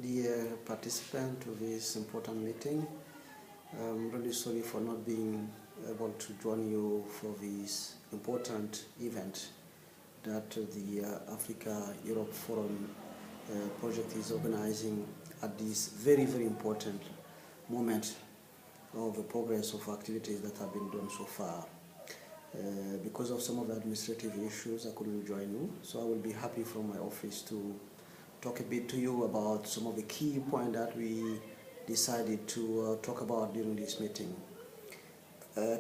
Dear participant to this important meeting, I'm really sorry for not being able to join you for this important event that the Africa-Europe Forum project is organizing at this very, very important moment of the progress of activities that have been done so far. Because of some of the administrative issues, I couldn't join you, so I will be happy from my office to talk a bit to you about some of the key points that we decided to talk about during this meeting.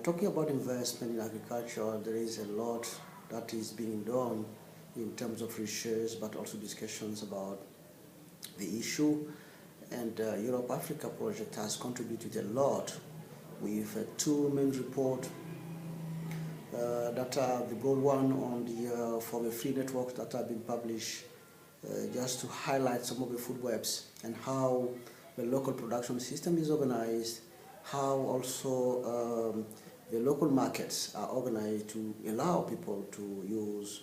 Talking about investment in agriculture, there is a lot that is being done in terms of research, but also discussions about the issue. And Europe-Africa project has contributed a lot with two main reports that are the broad one on the for the free networks that have been published just to highlight some of the food webs and how the local production system is organized, how also the local markets are organized to allow people to use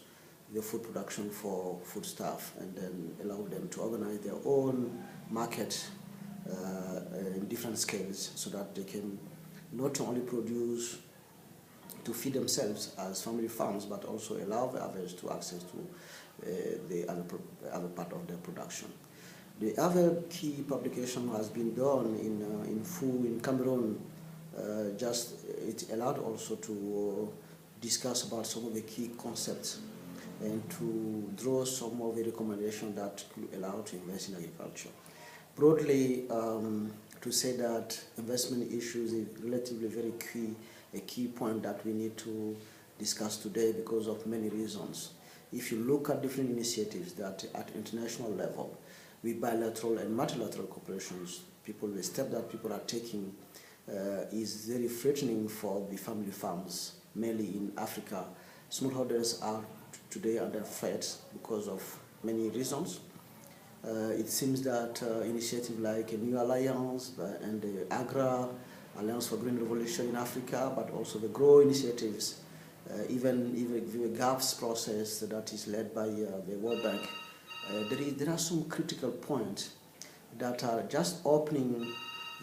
the food production for foodstuff and then allow them to organize their own market in different scales so that they can not only produce to feed themselves as family farms, but also allow the others to access to the other part of their production. The other key publication has been done in Cameroon. It allowed also to discuss about some of the key concepts and to draw some of the recommendations that could allow to invest in agriculture. Broadly, to say that investment issues is relatively very a key point that we need to discuss today because of many reasons. If you look at different initiatives that at international level, with bilateral and multilateral cooperations, the step that people are taking is very threatening for the family farms, mainly in Africa. Smallholders are today under threat because of many reasons. It seems that initiatives like a New Alliance and the AGRA, Alliance for Green Revolution in Africa, but also the GROW initiatives, even the GAPS process that is led by the World Bank, there are some critical points that are just opening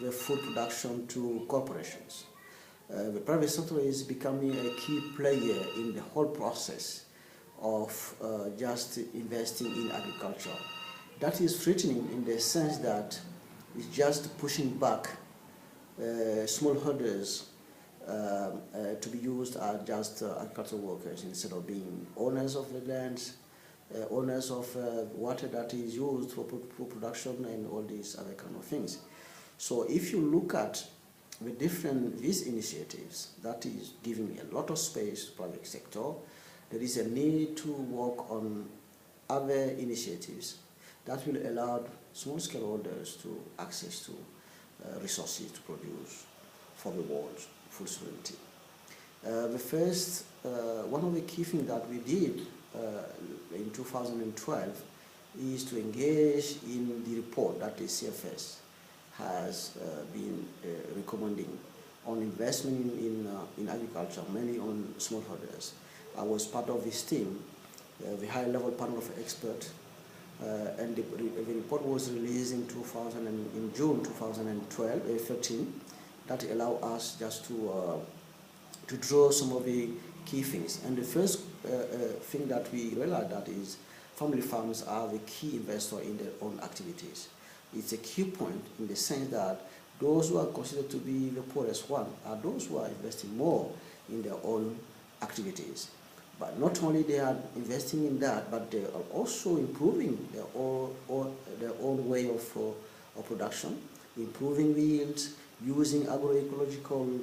the food production to corporations. The private sector is becoming a key player in the whole process of just investing in agriculture. That is threatening in the sense that it's just pushing back smallholders to be used as just agricultural workers instead of being owners of the land, owners of water that is used for production and all these other kind of things. So if you look at these initiatives, that is giving a lot of space to private sector, there is a need to work on other initiatives that will allow small-scale holders to access to resources to produce for the world food sovereignty. One of the key things that we did in 2012 is to engage in the report that the CFS has been recommending on investment in agriculture, mainly on smallholders. I was part of this team, the high-level panel of experts, and the report was released in June 2013. That allow us just to draw some of the key things. And the first thing that we realized that is family farms are the key investor in their own activities. It's a key point in the sense that those who are considered to be the poorest one are those who are investing more in their own activities. But not only they are investing in that, but they are also improving their own way of production, improving yields, using agroecological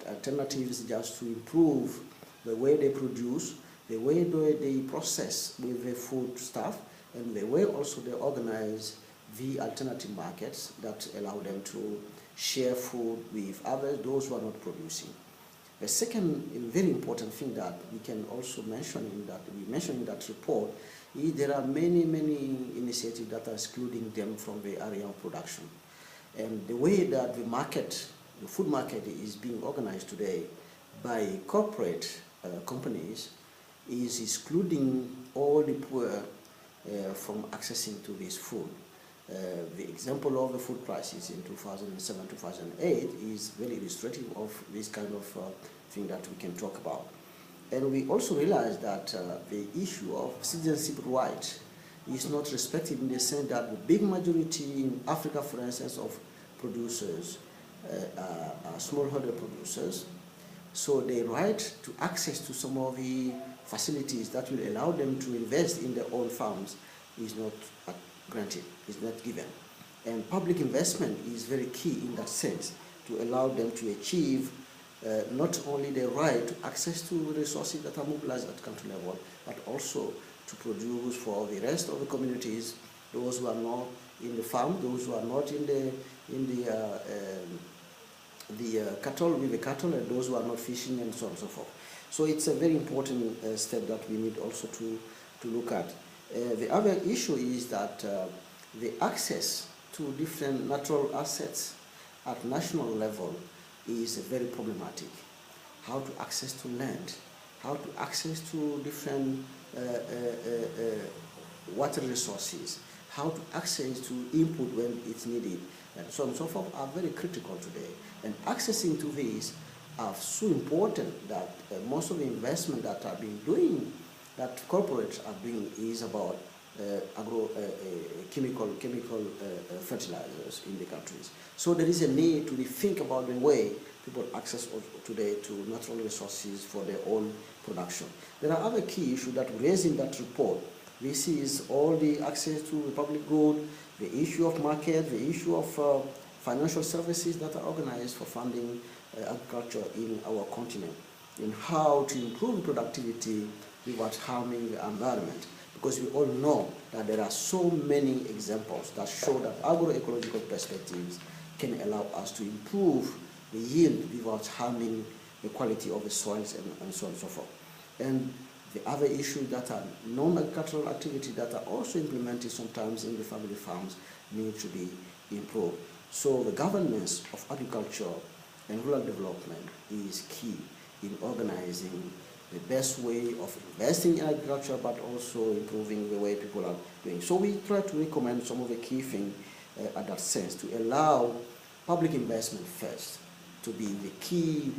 alternatives just to improve the way they produce, the way they process with the food stuff, and the way also they organize the alternative markets that allow them to share food with others, those who are not producing. The second very important thing that we can also mention we mentioned in that report is there are many initiatives that are excluding them from the area of production. And the way that the food market is being organized today by corporate companies is excluding all the poor from accessing to this food. The example of the food crisis in 2007-2008 is very illustrative of this kind of thing that we can talk about. And we also realize that the issue of citizenship right is not respected in the sense that the big majority in Africa, for instance, of producers are smallholder producers. So the right to access to some of the facilities that will allow them to invest in their own farms is not granted, is not given. And public investment is very key in that sense to allow them to achieve not only the right to access to resources that are mobilized at country level, but also to produce for the rest of the communities, those who are not in the farm, those who are not in the cattle, with the cattle, and those who are not fishing, and so on and so forth. So it's a very important step that we need also to look at. The other issue is that the access to different natural assets at national level is very problematic. How to access to land, how to access to different water resources, how to access to input when it's needed, and so on and so forth are very critical today. And accessing to these are so important that most of the investment that are being doing, that corporates are doing, is about chemical fertilizers in the countries. So there is a need to rethink about the way people access today to natural resources for their own production. There are other key issues that we raise in that report. This is all the access to the public good, the issue of market, the issue of financial services that are organized for funding agriculture in our continent, and how to improve productivity without harming the environment. Because we all know that there are so many examples that show that agroecological perspectives can allow us to improve the yield without harming the quality of the soils and so on and so forth. And the other issues that are non-agricultural activities that are also implemented sometimes in the family farms need to be improved. So the governance of agriculture and rural development is key in organizing the best way of investing in agriculture, but also improving the way people are doing. So we try to recommend some of the key things at that sense, to allow public investment first to be the key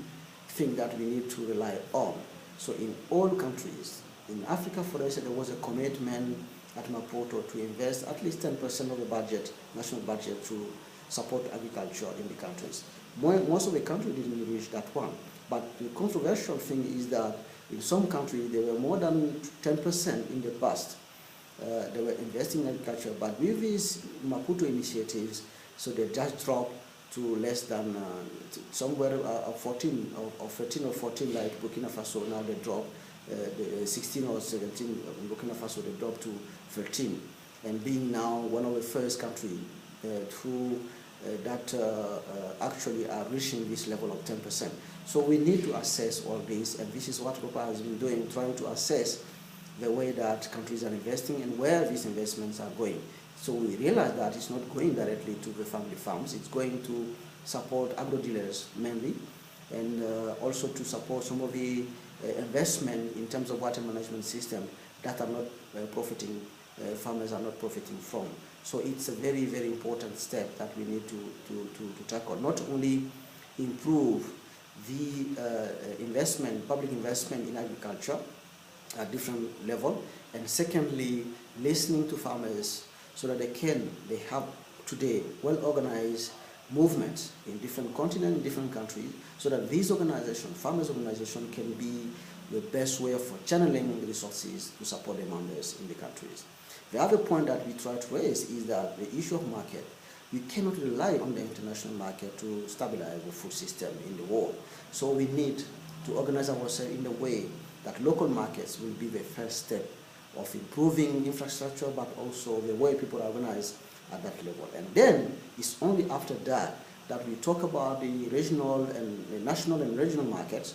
thing that we need to rely on. So in all countries, in Africa, for instance, there was a commitment at Maputo to invest at least 10% of the budget, national budget, to support agriculture in the countries. Most of the countries didn't reach that one. But the controversial thing is that in some countries, there were more than 10% in the past. They were investing in agriculture, but with these Maputo initiatives, so they just dropped to less than somewhere 14 or 13 or 14 like Burkina Faso. Now they dropped 16 or 17 in Burkina Faso, they dropped to 13. And being now one of the first countries that actually are reaching this level of 10%. So we need to assess all this, and this is what Gopa has been doing, trying to assess the way that countries are investing and where these investments are going. So we realize that it's not going directly to the family farms, it's going to support agro-dealers mainly, and also to support some of the investment in terms of water management system that are not profiting, farmers are not profiting from. So it's a very, very important step that we need to tackle. Not only improve the investment, public investment in agriculture at different level, and secondly, listening to farmers so that they have today well-organized movements in different continents, in different countries, so that these organizations, farmers' organizations, can be the best way for channeling resources to support the members in the countries. The other point that we try to raise is that the issue of market. We cannot rely on the international market to stabilize the food system in the world. So we need to organize ourselves in a way that local markets will be the first step of improving infrastructure, but also the way people are organized at that level. And then it's only after that that we talk about the regional and the national and regional markets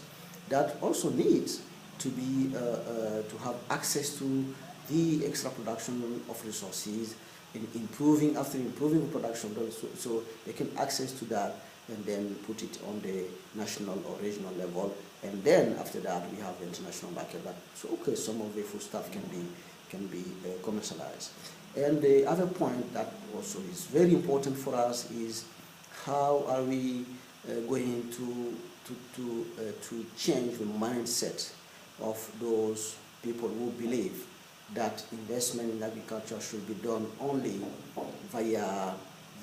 that also needs to be to have access to the extra production of resources, in improving, after improving the production, so they can access to that and then put it on the national or regional level. And then after that, we have the international market. But so, okay, some of the food stuff can be can be commercialized. And the other point that also is very important for us is how are we going to change the mindset of those people who believe that investment in agriculture should be done only via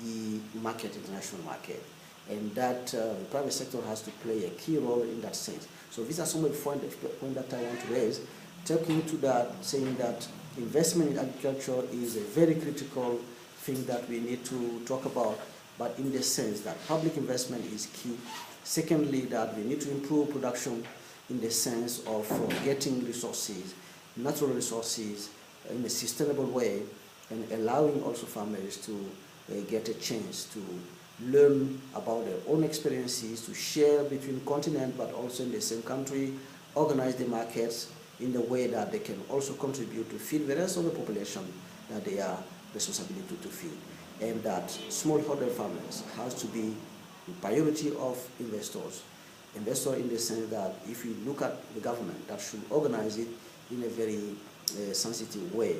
the market, international market, and that the private sector has to play a key role in that sense. So these are some of the points that I want to raise, talking to that, saying that investment in agriculture is a very critical thing that we need to talk about, but in the sense that public investment is key. Secondly, that we need to improve production in the sense of getting resources, natural resources, in a sustainable way, and allowing also farmers to get a chance to learn about their own experiences, to share between continents, but also in the same country, organize the markets in the way that they can also contribute to feed the rest of the population that they are responsibility to feed. And that smallholder farmers has to be the priority of investors. Investor in the sense that if you look at the government, that should organize it in a very sensitive way.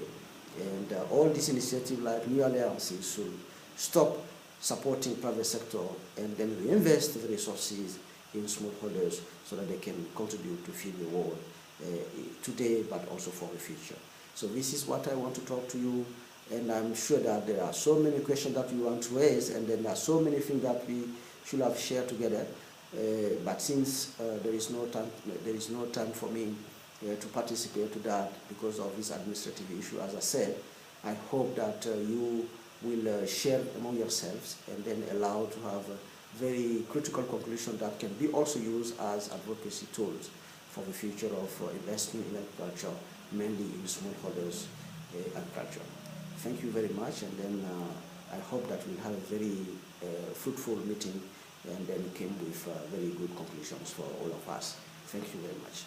And all these initiatives like new alliances should stop supporting private sector and then reinvest the resources in smallholders so that they can contribute to feed the world today, but also for the future. So this is what I want to talk to you, and I'm sure that there are so many questions that you want to raise, and then there are so many things that we should have shared together. But since there is no time for me to participate to that because of this administrative issue, as I said, I hope that you will share among yourselves and then allow to have a very critical conclusion that can be also used as advocacy tools for the future of investment in agriculture, mainly in smallholders agriculture. Thank you very much, and then I hope that we'll have a very fruitful meeting and then came with very good conclusions for all of us. Thank you very much.